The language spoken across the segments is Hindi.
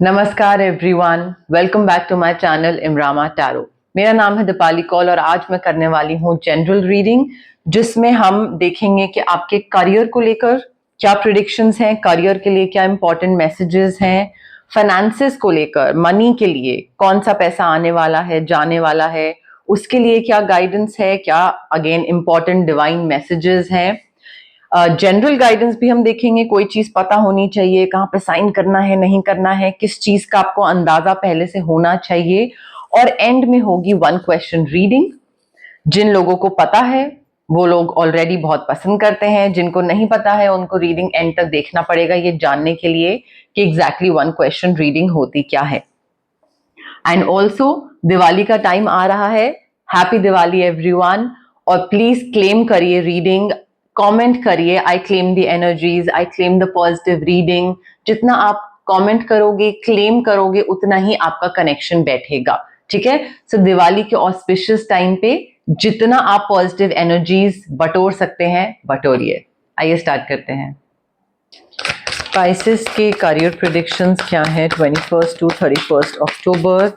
नमस्कार everyone, welcome back to my channel Imrama Tarot. मेरा नाम है दीपाली कौल और आज मैं करने वाली हूँ जनरल रीडिंग, जिसमें हम देखेंगे कि आपके करियर को लेकर क्या प्रिडिक्शंस हैं, करियर के लिए क्या इंपॉर्टेंट मैसेजेस हैं, फाइनेंसेस को लेकर मनी के लिए कौन सा पैसा आने वाला है, जाने वाला है, उसके लिए क्या गाइडेंस है, क्या अगेन इंपॉर्टेंट डिवाइन मैसेजेस हैं। जनरल गाइडेंस भी हम देखेंगे, कोई चीज पता होनी चाहिए, कहाँ पे साइन करना है, नहीं करना है, किस चीज का आपको अंदाजा पहले से होना चाहिए। और एंड में होगी वन क्वेश्चन रीडिंग। जिन लोगों को पता है वो लोग ऑलरेडी बहुत पसंद करते हैं, जिनको नहीं पता है उनको रीडिंग एंड तक देखना पड़ेगा ये जानने के लिए कि एग्जैक्टली वन क्वेश्चन रीडिंग होती क्या है। एंड ऑल्सो दिवाली का टाइम आ रहा है, हैप्पी दिवाली एवरीवन। और प्लीज क्लेम करिए रीडिंग, कमेंट करिए आई claim the energies, I claim the positive reading. जितना आप कमेंट करोगे, क्लेम करोगे, उतना ही आपका कनेक्शन बैठेगा। ठीक है, सो दिवाली के ऑस्पिशियस टाइम पे जितना आप पॉजिटिव एनर्जीज बटोर सकते हैं बटोरिए। आइए स्टार्ट करते हैं। स्पाइसेस के करियर प्रिडिक्शंस क्या है 21st to 31st October.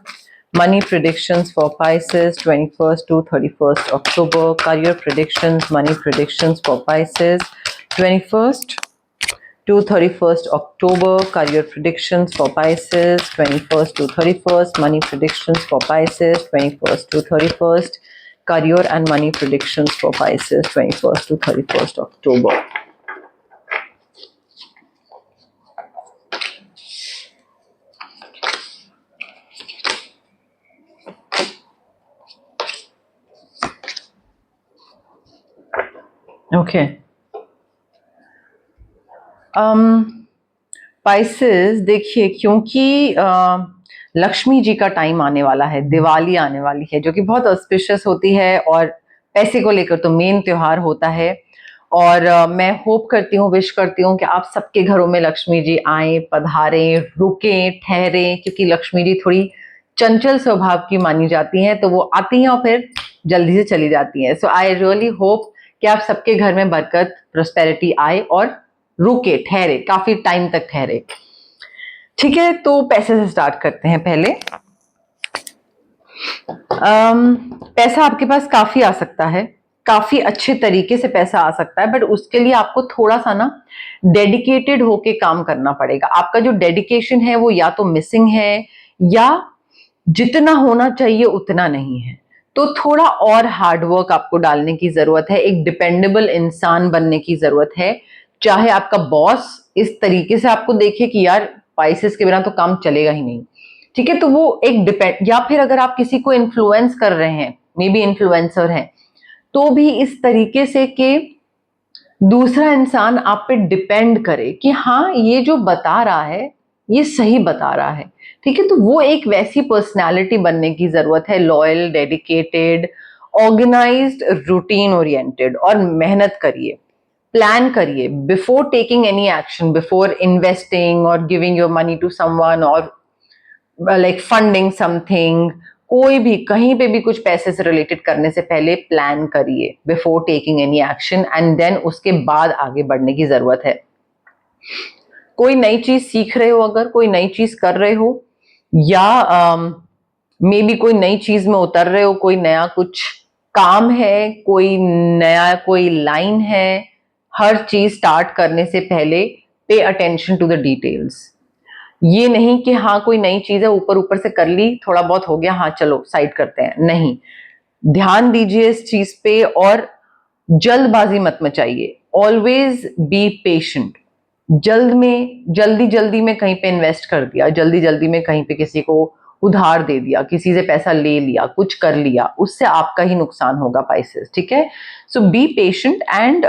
Money predictions for Pisces 21st to 31st October. Career predictions, money predictions for Pisces 21st to 31st October. Career predictions for Pisces 21st to 31st. Money predictions for Pisces 21st to 31st. Career and money predictions for Pisces 21st to 31st October. Okay. Pisces देखिए, क्योंकि लक्ष्मी जी का टाइम आने वाला है, दिवाली आने वाली है, जो कि बहुत ऑस्पिशियस होती है और पैसे को लेकर तो मेन त्योहार होता है। और मैं होप करती हूँ, विश करती हूँ कि आप सबके घरों में लक्ष्मी जी आए, पधारें, रुकें, ठहरें, क्योंकि लक्ष्मी जी थोड़ी चंचल स्वभाव की मानी जाती हैं, तो वो आती हैं और फिर जल्दी से चली जाती हैं। सो आई रियली होप कि आप सबके घर में बरकत, प्रोस्पेरिटी आए और रुके, ठहरे, काफी टाइम तक ठहरे। ठीक है, तो पैसे से स्टार्ट करते हैं। पहले पैसा आपके पास काफी आ सकता है, काफी अच्छे तरीके से पैसा आ सकता है, बट उसके लिए आपको थोड़ा सा ना डेडिकेटेड होके काम करना पड़ेगा। आपका जो डेडिकेशन है वो या तो मिसिंग है या जितना होना चाहिए उतना नहीं है। तो थोड़ा और हार्डवर्क आपको डालने की जरूरत है, एक डिपेंडेबल इंसान बनने की जरूरत है। चाहे आपका बॉस इस तरीके से आपको देखे कि यार पाइसेस के बिना तो काम चलेगा ही नहीं, ठीक है, तो वो एक डिपेंड, या फिर अगर आप किसी को इन्फ्लुएंस कर रहे हैं, मे बी इन्फ्लुएंसर हैं, तो भी इस तरीके से कि दूसरा इंसान आप पे डिपेंड करे कि हाँ ये जो बता रहा है ये सही बता रहा है। ठीक है, तो वो एक वैसी पर्सनालिटी बनने की जरूरत है, loyal, dedicated, organised, routine oriented. और मेहनत करिए, प्लान करिए before taking any action, before investing or giving your money to someone or like funding something. कोई भी कहीं पे भी कुछ पैसे से रिलेटेड करने से पहले प्लान करिए before taking any action, and then उसके बाद आगे बढ़ने की जरूरत है। कोई नई चीज सीख रहे हो, अगर कोई नई चीज कर रहे हो, या मे बी कोई नई चीज में उतर रहे हो, कोई नया कुछ काम है, कोई नया कोई लाइन है, हर चीज स्टार्ट करने से पहले pay attention to the details. ये नहीं कि हाँ कोई नई चीज है, ऊपर ऊपर से कर ली, थोड़ा बहुत हो गया, हाँ चलो साइड करते हैं, नहीं, ध्यान दीजिए इस चीज पे और जल्दबाजी मत मचाइए। Always be patient. जल्दी जल्दी में कहीं पे इन्वेस्ट कर दिया, जल्दी जल्दी में कहीं पे किसी को उधार दे दिया, किसी से पैसा ले लिया, कुछ कर लिया, उससे आपका ही नुकसान होगा पाइसेस। ठीक है, so be patient and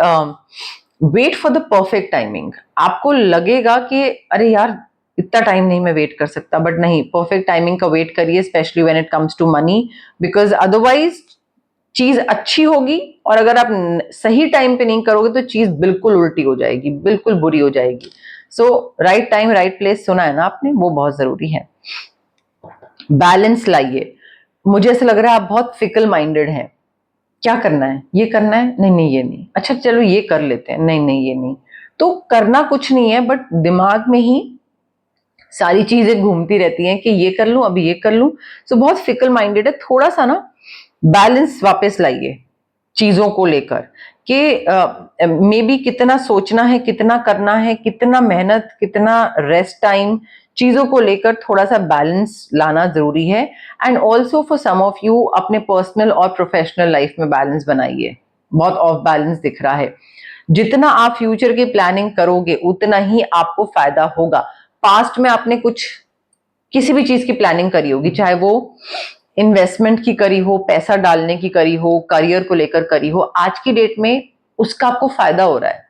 wait for the perfect timing. आपको लगेगा कि अरे यार इतना टाइम नहीं मैं वेट कर सकता, बट नहीं, परफेक्ट टाइमिंग का वेट करिए, specially when it comes to money, because otherwise चीज अच्छी होगी और अगर आप सही टाइम पे नहीं करोगे तो चीज बिल्कुल उल्टी हो जाएगी, बिल्कुल बुरी हो जाएगी। सो राइट टाइम राइट प्लेस, सुना है ना आपने, वो बहुत जरूरी है। बैलेंस लाइए। मुझे ऐसा लग रहा है आप बहुत फिकल माइंडेड हैं। क्या करना है, ये करना है, नहीं नहीं ये नहीं, अच्छा चलो ये कर लेते हैं, नहीं नहीं ये नहीं। तो करना कुछ नहीं है, बट दिमाग में ही सारी चीजें घूमती रहती हैं कि ये कर लूं, अभी ये कर लूं। सो बहुत फिकल माइंडेड है। थोड़ा सा ना बैलेंस वापस लाइए चीजों को लेकर कि मे बी कितना सोचना है, कितना करना है, कितना मेहनत, कितना रेस्ट टाइम, चीजों को लेकर थोड़ा सा बैलेंस लाना जरूरी है। And also for some of you अपने पर्सनल और प्रोफेशनल लाइफ में बैलेंस बनाइए। बहुत ऑफ बैलेंस दिख रहा है। जितना आप फ्यूचर की प्लानिंग करोगे उतना ही आपको फायदा होगा। पास्ट में आपने कुछ किसी भी चीज की प्लानिंग करी होगी, चाहे वो इन्वेस्टमेंट की करी हो, पैसा डालने की करी हो, करियर को लेकर करी हो, आज की डेट में उसका आपको फायदा हो रहा है।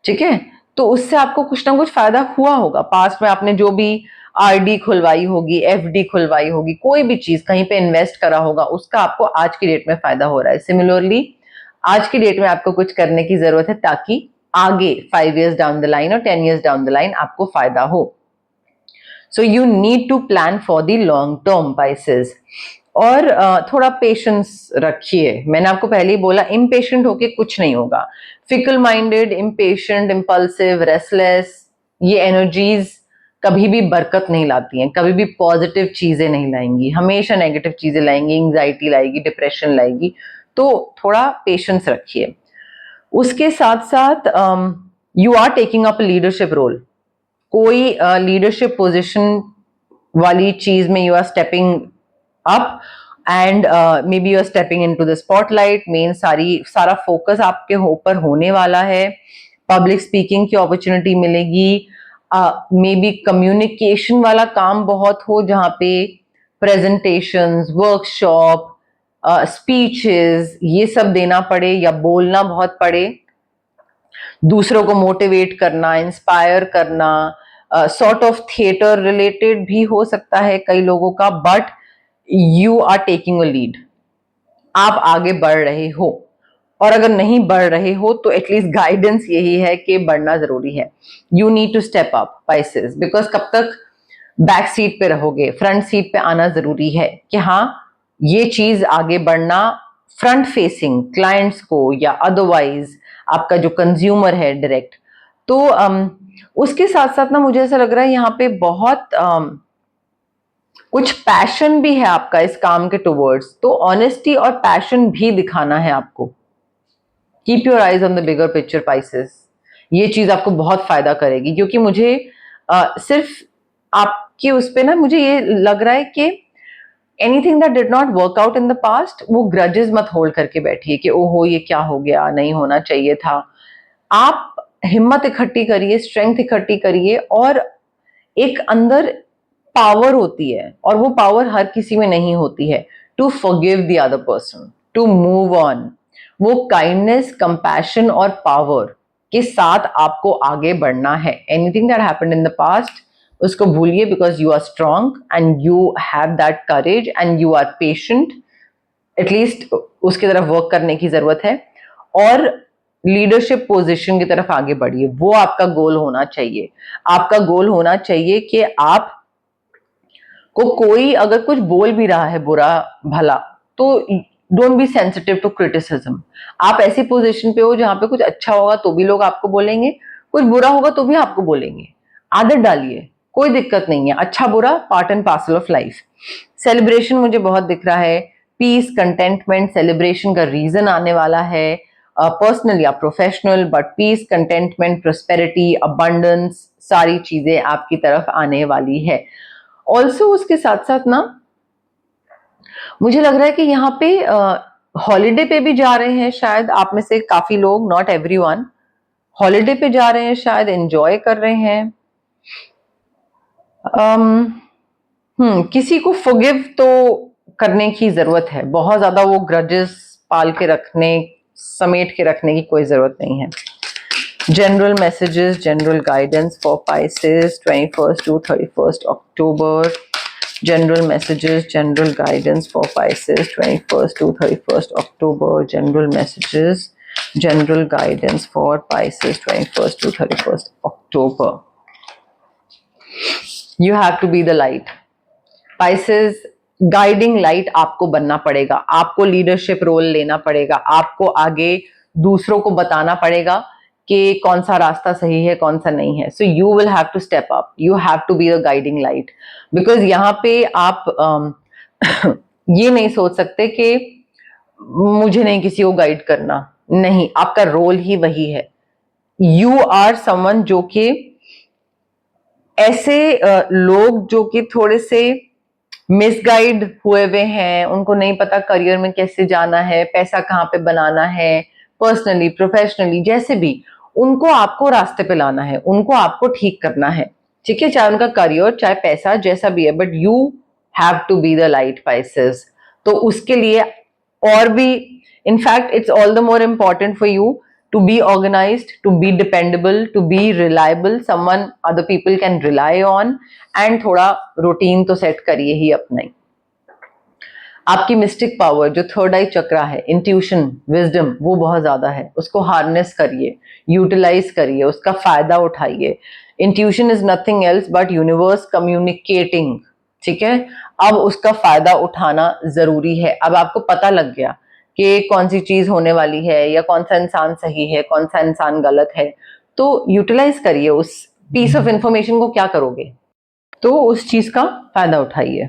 ठीक है, तो उससे आपको कुछ ना कुछ फायदा हुआ होगा। पास्ट में आपने जो भी आरडी खुलवाई होगी, एफडी खुलवाई होगी, कोई भी चीज कहीं पे इन्वेस्ट करा होगा, उसका आपको आज की डेट में फायदा हो रहा है। सिमिलरली आज की डेट में आपको कुछ करने की जरूरत है ताकि आगे 5 years डाउन द लाइन और 10 years डाउन द लाइन आपको फायदा हो। So you need to plan for the long term Pisces. और थोड़ा पेशेंस रखिए। मैंने आपको पहले ही बोला, इम्पेशेंट होके कुछ नहीं होगा। Fickle minded, impatient, impulsive, restless, ये एनर्जीज कभी भी बरकत नहीं लाती हैं, कभी भी पॉजिटिव चीजें नहीं लाएंगी, हमेशा नेगेटिव चीजें लाएंगी, एंग्जाइटी लाएगी, डिप्रेशन लाएगी। तो थोड़ा पेशेंस रखिए। उसके साथ साथ you are taking up leadership role. कोई लीडरशिप पोजीशन वाली चीज में you are stepping up and maybe you are stepping into the spotlight. Main सारा फोकस आपके ऊपर होने वाला है। पब्लिक स्पीकिंग की अपॉर्चुनिटी मिलेगी। मे बी कम्युनिकेशन वाला काम बहुत हो, जहां पे प्रेजेंटेशंस, वर्कशॉप, स्पीचेस ये सब देना पड़े या बोलना बहुत पड़े। दूसरों को मोटिवेट करना, इंस्पायर करना, सॉर्ट ऑफ थिएटर रिलेटेड भी हो सकता है कई लोगों का, but you are taking a lead. आप आगे बढ़ रहे हो, और अगर नहीं बढ़ रहे हो तो एटलीस्ट गाइडेंस यही है कि बढ़ना जरूरी है। You need to step up Pisces, because कब तक बैक सीट पे रहोगे, फ्रंट सीट पे आना जरूरी है कि हाँ ये चीज आगे बढ़ना। फ्रंट फेसिंग क्लाइंट्स को या अदरवाइज आपका जो कंज्यूमर है डायरेक्ट, तो उसके साथ साथ ना मुझे ऐसा लग रहा है यहाँ पे बहुत कुछ पैशन भी है आपका इस काम के टुवर्ड्स। तो ऑनेस्टी और पैशन भी दिखाना है आपको। Keep your eyes on the bigger picture Pisces. ये चीज आपको बहुत फायदा करेगी, क्योंकि मुझे सिर्फ आपके उस पे ना मुझे ये लग रहा है कि anything that did not work out in the past, वो ग्रजेस मत होल्ड करके बैठिए कि ओहो ये क्या हो गया, नहीं होना चाहिए था। आप हिम्मत इकट्ठी करिए, स्ट्रेंथ इकट्ठी करिए, और एक अंदर पावर होती है, और वो पावर हर किसी में नहीं होती है, to forgive the other person, to move on. वो काइंडनेस, कंपैशन और पावर के साथ आपको आगे बढ़ना है। Anything that happened in the past उसको भूलिए, because you are strong and you have that courage and you are patient. At least उसकी तरफ वर्क करने की जरूरत है, और लीडरशिप पोजीशन की तरफ आगे बढ़िए। वो आपका गोल होना चाहिए। आपका गोल होना चाहिए कि आप को कोई अगर कुछ बोल भी रहा है बुरा भला, तो don't be sensitive to criticism. आप ऐसी पोजीशन पे हो जहां पे कुछ अच्छा होगा तो भी लोग आपको बोलेंगे, कुछ बुरा होगा तो भी आपको बोलेंगे। आदत डालिए, कोई दिक्कत नहीं है। अच्छा बुरा part and parcel of life. Celebration मुझे बहुत दिख रहा है। पीस, कंटेंटमेंट, सेलिब्रेशन का रीजन आने वाला है, पर्सनल या professional, but peace, contentment, prosperity, abundance, सारी चीजें आपकी तरफ आने वाली है। ऑल्सो उसके साथ साथ ना मुझे लग रहा है कि यहाँ पे हॉलीडे पे भी जा रहे हैं शायद आप में से काफी लोग, नॉट एवरीवन। हॉलीडे पे जा रहे हैं शायद, एंजॉय कर रहे हैं। किसी को फॉरगिव तो करने की जरूरत है। बहुत ज्यादा वो ग्रजेस पाल के रखने, समेट के रखने की कोई जरूरत नहीं है। General messages, general guidance for Pisces 21st to 31st October. General messages, general guidance for Pisces 21st to 31st October. General messages, general guidance for Pisces 21st to 31st October. You have to be the light. Pisces, guiding light आपको बनना पड़ेगा। आपको लीडरशिप रोल लेना पड़ेगा। आपको आगे दूसरों को बताना पड़ेगा कि कौन सा रास्ता सही है कौन सा नहीं है. So you will have to step up, you have to be the guiding light, because यहाँ पे आप ये नहीं सोच सकते कि मुझे नहीं किसी को गाइड करना, नहीं, आपका रोल ही वही है. यू आर समवन जो कि ऐसे लोग जो कि थोड़े से मिसगाइड हुए हुए हैं, उनको नहीं पता करियर में कैसे जाना है, पैसा कहाँ पे बनाना है, पर्सनली प्रोफेशनली जैसे भी, उनको आपको रास्ते पे लाना है, उनको आपको ठीक करना है. ठीक है, चाहे उनका करियर चाहे पैसा जैसा भी है, but you have to be the light Pisces. तो उसके लिए और भी, in fact it's all the more important for you to be organized, to be dependable, to be reliable, someone other people can rely on, and थोड़ा रूटीन तो सेट करिए ही अपना ही. आपकी मिस्टिक पावर जो थर्ड आई चक्रा है, इंट्यूशन, विजडम, वो बहुत ज्यादा है, उसको हार्नेस करिए, यूटिलाइज करिए, उसका फायदा उठाइए. Intuition is nothing else but universe communicating. ठीक है, अब उसका फायदा उठाना जरूरी है. अब आपको पता लग गया कि कौन सी चीज होने वाली है या कौन सा इंसान सही है कौन सा इंसान गलत है, तो यूटिलाइज करिए उस पीस ऑफ इंफॉर्मेशन को. क्या करोगे, तो उस चीज का फायदा उठाइए.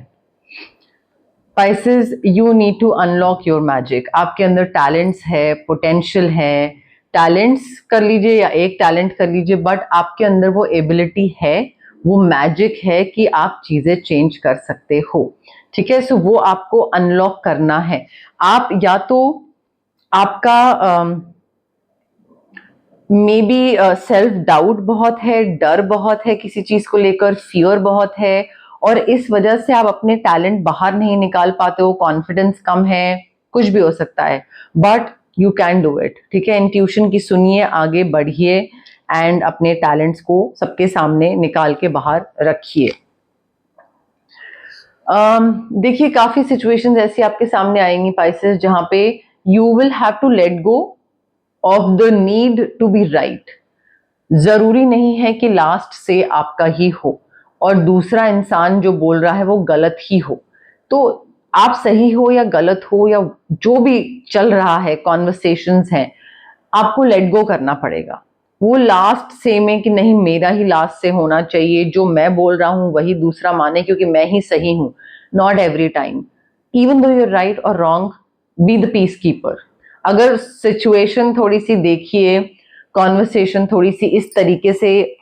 Pisces, you need to unlock your magic. आपके अंदर टैलेंट्स है, पोटेंशियल है, टैलेंट्स कर लीजिए या एक टैलेंट कर लीजिए, बट आपके अंदर वो एबिलिटी है, वो मैजिक है कि आप चीजें चेंज कर सकते हो. ठीक है, सो वो आपको अनलॉक करना है. आप या तो आपका मे बी सेल्फ डाउट बहुत है, डर बहुत है, किसी चीज को लेकर फियर बहुत है, और इस वजह से आप अपने टैलेंट बाहर नहीं निकाल पाते हो, कॉन्फिडेंस कम है, कुछ भी हो सकता है, but you can do it. ठीक है, इंट्यूशन की सुनिए, आगे बढ़िए, एंड अपने टैलेंट्स को सबके सामने निकाल के बाहर रखिए. देखिए, काफी सिचुएशंस ऐसी आपके सामने आएंगी पाइसेस, जहां पे you will have to let go of the need to be right. जरूरी नहीं है कि लास्ट से आपका ही हो और दूसरा इंसान जो बोल रहा है वो गलत ही हो. तो आप सही हो या गलत हो या जो भी चल रहा है, कॉन्वर्सेशंस हैं, आपको लेट गो करना पड़ेगा. वो लास्ट से में कि नहीं मेरा ही लास्ट से होना चाहिए, जो मैं बोल रहा हूं वही दूसरा माने क्योंकि मैं ही सही हूं. Not every time, even though you're right or wrong, be the peace keeper. अगर सिचुएशन थोड़ी सी देखिए, कॉन्वर्सेशन थोड़ी सी इस तरीके से,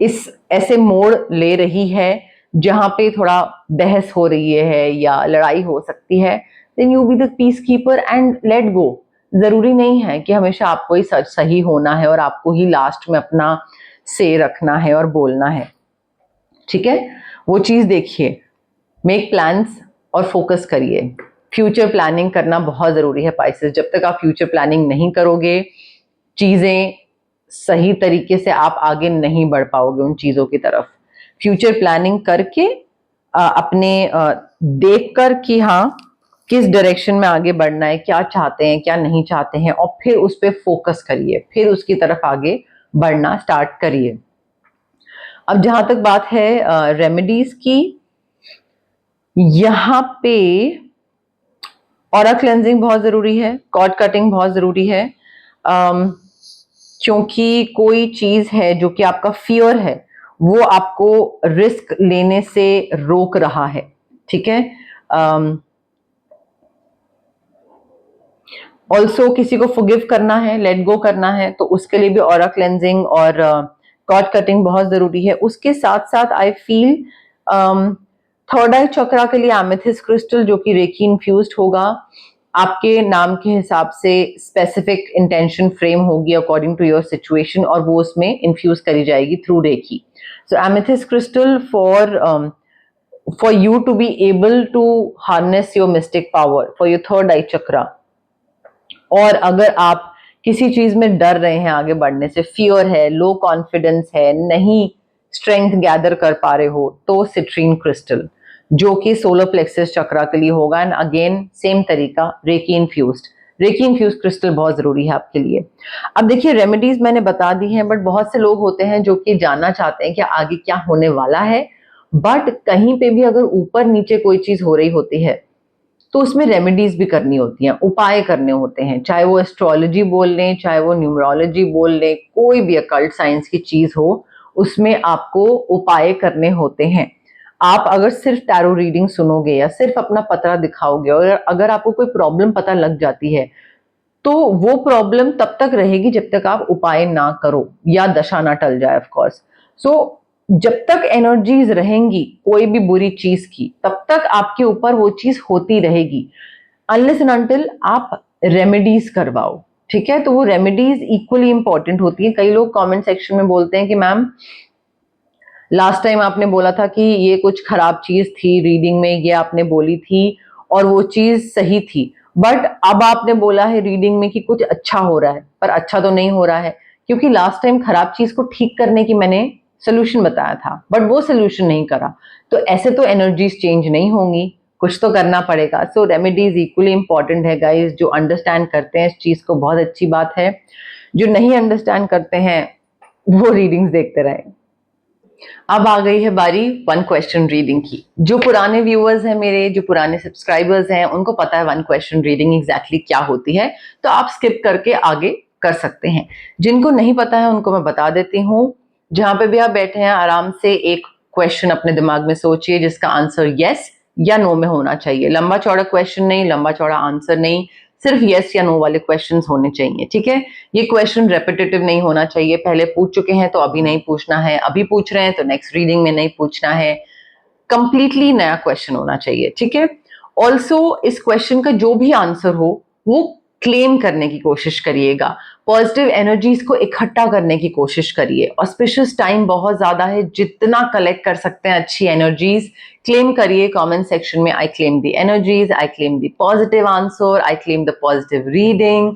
इस ऐसे मोड़ ले रही है जहां पे थोड़ा बहस हो रही है या लड़ाई हो सकती है, then you be the peace keeper and let go. जरूरी नहीं है कि हमेशा आपको ही सच सही होना है और आपको ही लास्ट में अपना से रखना है और बोलना है. ठीक है, वो चीज देखिए, मेक प्लान्स और फोकस करिए. फ्यूचर प्लानिंग करना बहुत जरूरी है पाइसेस. जब तक आप फ्यूचर प्लानिंग नहीं करोगे, चीजें सही तरीके से आप आगे नहीं बढ़ पाओगे उन चीजों की तरफ. फ्यूचर प्लानिंग करके अपने देख कर कि हाँ किस डायरेक्शन में आगे बढ़ना है, क्या चाहते हैं क्या नहीं चाहते हैं, और फिर उस पर फोकस करिए, फिर उसकी तरफ आगे बढ़ना स्टार्ट करिए. अब जहां तक बात है रेमेडीज की, यहाँ पे ऑरा क्लेंजिंग बहुत जरूरी है, कॉर्ड कटिंग बहुत जरूरी है, क्योंकि कोई चीज है जो कि आपका फियर है वो आपको रिस्क लेने से रोक रहा है. ठीक है, ऑल्सो किसी को फॉरगिव करना है, लेट गो करना है, तो उसके लिए भी ऑरा क्लेंजिंग और कॉर्ड कटिंग बहुत जरूरी है. उसके साथ साथ आई फील थर्ड आई चक्रा के लिए एमेथिस्ट क्रिस्टल जो कि रेकी इन्फ्यूज्ड होगा, आपके नाम के हिसाब से स्पेसिफिक इंटेंशन फ्रेम होगी अकॉर्डिंग टू योर सिचुएशन, और वो उसमें इन्फ्यूज करी जाएगी through reiki. So amethyst crystal for you to be able to harness your mystic power for your third eye chakra. और अगर आप किसी चीज में डर रहे हैं आगे बढ़ने से, फियर है, लो कॉन्फिडेंस है, नहीं स्ट्रेंथ गैदर कर पा रहे हो, तो सिट्रीन क्रिस्टल जो कि सोलर प्लेक्सस चक्रा के लिए होगा. एंड अगेन सेम तरीका, रेकी इन्फ्यूज्ड क्रिस्टल बहुत जरूरी है आपके लिए. अब देखिए, रेमेडीज मैंने बता दी हैं, बट बहुत से लोग होते हैं जो कि जानना चाहते हैं कि आगे क्या होने वाला है, बट कहीं पे भी अगर ऊपर नीचे कोई चीज हो रही होती है तो उसमें रेमेडीज भी करनी होती हैं, उपाय करने होते हैं, चाहे वो एस्ट्रोलॉजी बोल लें, चाहे वो न्यूमरोलॉजी बोल लें, कोई भी अकल्ट साइंस की चीज हो, उसमें आपको उपाय करने होते हैं। आप अगर सिर्फ टैरो रीडिंग सुनोगे या सिर्फ अपना पतरा दिखाओगे और अगर आपको कोई प्रॉब्लम पता लग जाती है, तो वो प्रॉब्लम तब तक रहेगी जब तक आप उपाय ना करो या दशा ना टल जाए, ऑफ कोर्स। सो जब तक एनर्जीज रहेंगी कोई भी बुरी चीज की, तब तक आपके ऊपर वो चीज होती रहेगी, अनलेस एंड अनटिल आप रेमेडीज करवाओ। ठीक है, तो वो रेमेडीज इक्वली इंपॉर्टेंट होती है। कई लोग कमेंट सेक्शन में बोलते हैं कि मैम लास्ट टाइम आपने बोला था कि ये कुछ खराब चीज थी रीडिंग में, ये आपने बोली थी और वो चीज सही थी, बट अब आपने बोला है रीडिंग में कि कुछ अच्छा हो रहा है, पर अच्छा तो नहीं हो रहा है, क्योंकि लास्ट टाइम खराब चीज को ठीक करने की मैंने सोल्यूशन बताया था, बट वो सोल्यूशन नहीं करा। तो ऐसे तो एनर्जीज चेंज नहीं होंगी, कुछ तो करना पड़ेगा। सो रेमेडीज इक्वली इंपॉर्टेंट है गाइज। जो अंडरस्टैंड करते हैं इस चीज को बहुत अच्छी बात है, जो नहीं अंडरस्टैंड करते हैं वो रीडिंग्स देखते रहे। अब आ गई है बारी वन क्वेश्चन रीडिंग की। जो पुराने व्यूअर्स हैं मेरे, जो पुराने सब्सक्राइबर्स हैं, उनको पता है वन क्वेश्चन रीडिंग एग्जैक्टली क्या होती है, तो आप स्किप करके आगे कर सकते हैं। जिनको नहीं पता है उनको मैं बता देती हूँ। जहां पे भी आप बैठे हैं आराम से एक क्वेश्चन अपने दिमाग में सोचिए जिसका आंसर यस या नो में होना चाहिए। लंबा चौड़ा क्वेश्चन नहीं, लंबा चौड़ा आंसर नहीं, सिर्फ यस या नो वाले क्वेश्चंस होने चाहिए। ठीक है, ये क्वेश्चन रेपिटेटिव नहीं होना चाहिए, पहले पूछ चुके हैं तो अभी नहीं पूछना है, अभी पूछ रहे हैं तो नेक्स्ट रीडिंग में नहीं पूछना है, कंप्लीटली नया क्वेश्चन होना चाहिए। ठीक है, ऑल्सो इस क्वेश्चन का जो भी आंसर हो वो क्लेम करने की कोशिश करिएगा, पॉजिटिव एनर्जीज को इकट्ठा करने की कोशिश करिए। ऑस्पिशियस टाइम बहुत ज्यादा है, जितना कलेक्ट कर सकते हैं अच्छी एनर्जीज क्लेम करिए कमेंट सेक्शन में। I claim the energies, I claim the positive answer, I claim the positive reading,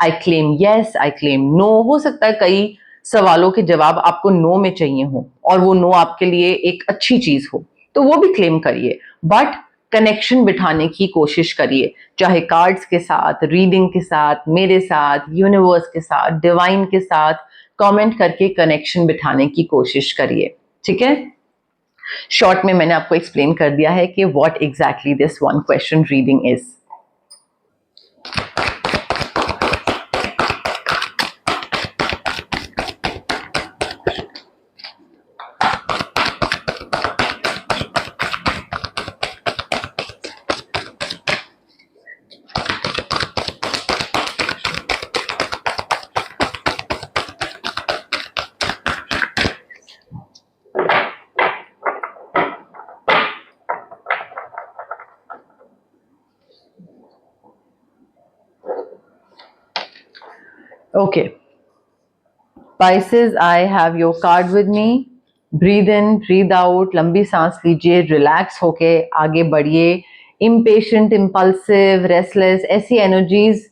I claim yes, I claim no. हो सकता है कई सवालों के जवाब आपको नो में चाहिए हो और वो नो आपके लिए एक अच्छी चीज हो, तो वो भी क्लेम करिए, बट कनेक्शन बिठाने की कोशिश करिए, चाहे कार्ड्स के साथ, रीडिंग के साथ, मेरे साथ, यूनिवर्स के साथ, डिवाइन के साथ, कमेंट करके कनेक्शन बिठाने की कोशिश करिए। ठीक है, शॉर्ट में मैंने आपको एक्सप्लेन कर दिया है कि what exactly this one question reading is. Okay, Pisces, I have your card with me. Breathe in, breathe out, लंबी सांस लीजिए, रिलैक्स होके आगे बढ़िए। इम्पेशेंट, इम्पल्सिव, रेस्टलेस, ऐसी एनर्जीज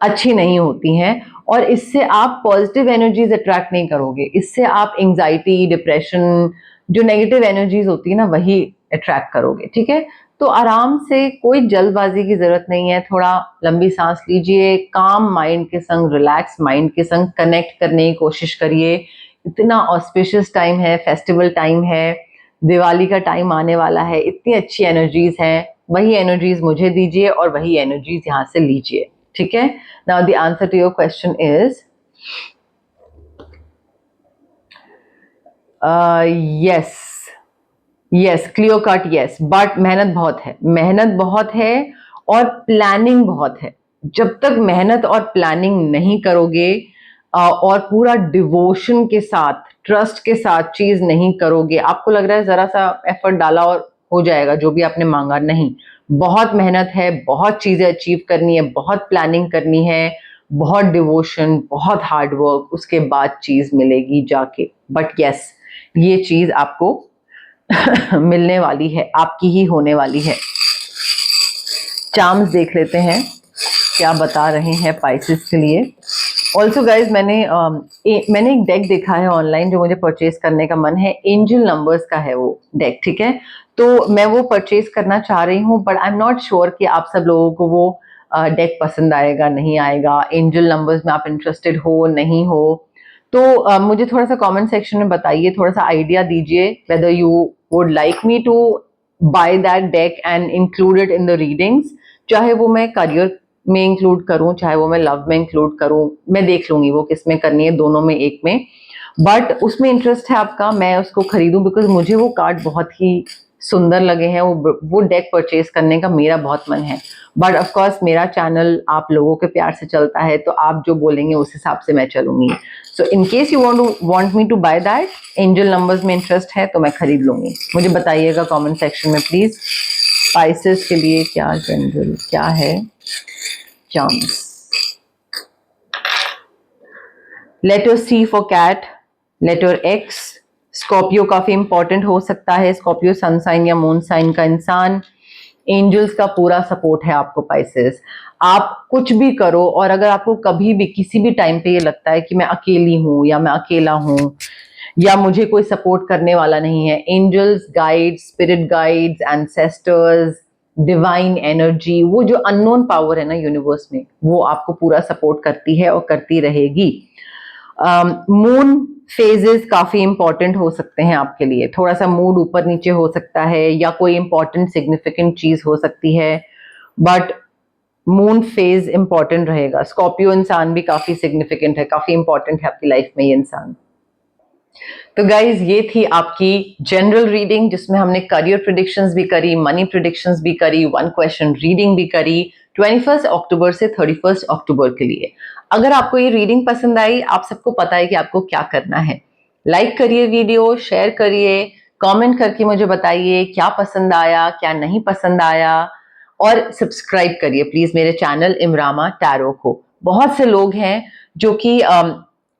अच्छी नहीं होती हैं और इससे आप पॉजिटिव एनर्जीज अट्रैक्ट नहीं करोगे, इससे आप एंजाइटी, डिप्रेशन, जो नेगेटिव एनर्जीज होती है ना, वही अट्रैक्ट करोगे। ठीक है, तो आराम से, कोई जल्दबाजी की जरूरत नहीं है, थोड़ा लंबी सांस लीजिए, काम माइंड के संग, रिलैक्स माइंड के संग कनेक्ट करने की कोशिश करिए। इतना ऑस्पिशियस टाइम है, फेस्टिवल टाइम है, दिवाली का टाइम आने वाला है, इतनी अच्छी एनर्जीज हैं, वही एनर्जीज मुझे दीजिए और वही एनर्जीज यहाँ से लीजिए। ठीक है, now the answer to your question is yes, yes, clear cut yes, but मेहनत बहुत है, मेहनत बहुत है और प्लानिंग बहुत है। जब तक मेहनत और प्लानिंग नहीं करोगे और पूरा डिवोशन के साथ, ट्रस्ट के साथ चीज नहीं करोगे, आपको लग रहा है जरा सा एफर्ट डाला और हो जाएगा जो भी आपने मांगा, नहीं, बहुत मेहनत है, बहुत चीजें अचीव करनी है, बहुत प्लानिंग करनी है, बहुत डिवोशन, बहुत हार्ड वर्क, उसके बाद चीज मिलेगी जाके। बट यस, ये चीज आपको मिलने वाली है, आपकी ही होने वाली है। चार्म्स देख लेते हैं क्या बता रहे हैं पाइसेस के लिए। ऑल्सो गाइज, मैंने एक डेक देखा है ऑनलाइन जो मुझे परचेज करने का मन है, एंजल नंबर्स का है वो डेक। ठीक है, तो मैं वो परचेज करना चाह रही हूँ, but I am not sure कि आप सब लोगों को वो डेक पसंद आएगा नहीं आएगा, एंजल नंबर्स में आप इंटरेस्टेड हो नहीं हो। तो मुझे थोड़ा सा कमेंट सेक्शन में बताइए, थोड़ा सा आइडिया दीजिए whether you would like me to buy that deck and include it in the readings, चाहे वो मैं करियर में इंक्लूड करूं, चाहे वो मैं लव में इंक्लूड करूं, मैं देख लूंगी वो किस में करनी है, दोनों में एक में। बट उसमें इंटरेस्ट है आपका, मैं उसको खरीदूं बिकॉज मुझे वो कार्ड बहुत ही सुंदर लगे हैं, वो डेक परचेज करने का मेरा बहुत मन है। बट ऑफ कोर्स मेरा चैनल आप लोगों के प्यार से चलता है, तो आप जो बोलेंगे उस हिसाब से मैं चलूंगी। So in case you want me to buy that, angel numbers में इंटरेस्ट है तो मैं खरीद लूंगी। मुझे बताइएगा कमेंट सेक्शन में प्लीज। स्पाइसेस के लिए क्या जनरल क्या है chance? Letter C for cat, letter X Scorpio काफी इंपॉर्टेंट हो सकता है, स्कॉर्पियो सन साइन या मून साइन का इंसान। एंजल्स का पूरा सपोर्ट है आपको पाइसेस। आप कुछ भी करो, और अगर आपको कभी भी किसी भी टाइम पे ये लगता है कि मैं अकेली हूं या मैं अकेला हूं या मुझे कोई सपोर्ट करने वाला नहीं है, angels, guides, spirit guides, ancestors, divine energy, वो जो अननोन पावर है ना यूनिवर्स में, वो आपको पूरा सपोर्ट करती है और करती रहेगी। मून फेजेस काफी इंपॉर्टेंट हो सकते हैं आपके लिए, थोड़ा सा मूड ऊपर नीचे हो सकता है या कोई इंपॉर्टेंट सिग्निफिकेंट चीज हो सकती है, बट मून फेज इंपॉर्टेंट रहेगा। स्कॉर्पियो इंसान भी काफी सिग्निफिकेंट है, काफी इंपॉर्टेंट है आपकी लाइफ में ये इंसान। तो गाइज ये थी आपकी जनरल रीडिंग, जिसमें हमने करियर प्रिडिक्शंस भी करी, मनी प्रिडिक्शंस भी करी, 1 क्वेश्चन रीडिंग भी करी 21 अक्टूबर से 31 अक्टूबर के लिए। अगर आपको ये रीडिंग पसंद आई, आप सबको पता है कि आपको क्या करना है। लाइक करिए वीडियो, शेयर करिए, कमेंट करके मुझे बताइए क्या पसंद आया, क्या नहीं पसंद आया, और सब्सक्राइब करिए प्लीज मेरे चैनल इमरामा टैरो को। बहुत से लोग हैं जो कि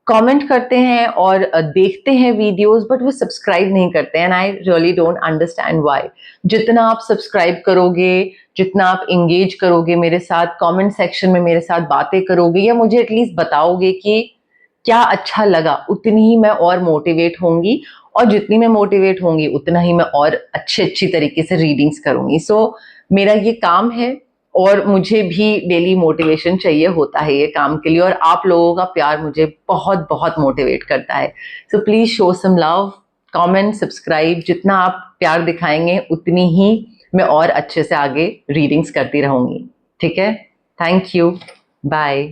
कमेंट करते हैं और देखते हैं वीडियोस, बट वो सब्सक्राइब नहीं करते हैं, and I really don't understand why. जितना आप सब्सक्राइब करोगे, जितना आप इंगेज करोगे मेरे साथ, कमेंट सेक्शन में मेरे साथ बातें करोगे या मुझे एटलीस्ट बताओगे कि क्या अच्छा लगा, उतनी ही मैं और मोटिवेट होंगी, और जितनी मैं मोटिवेट होंगी उतना ही मैं और अच्छी तरीके से रीडिंग्स करूंगी। सो मेरा ये काम है, और मुझे भी डेली मोटिवेशन चाहिए होता है ये काम के लिए, और आप लोगों का प्यार मुझे बहुत बहुत मोटिवेट करता है। So please show some love, comment, subscribe, जितना आप प्यार दिखाएंगे उतनी ही मैं और अच्छे से आगे रीडिंग्स करती रहूंगी। ठीक है, थैंक यू, बाय।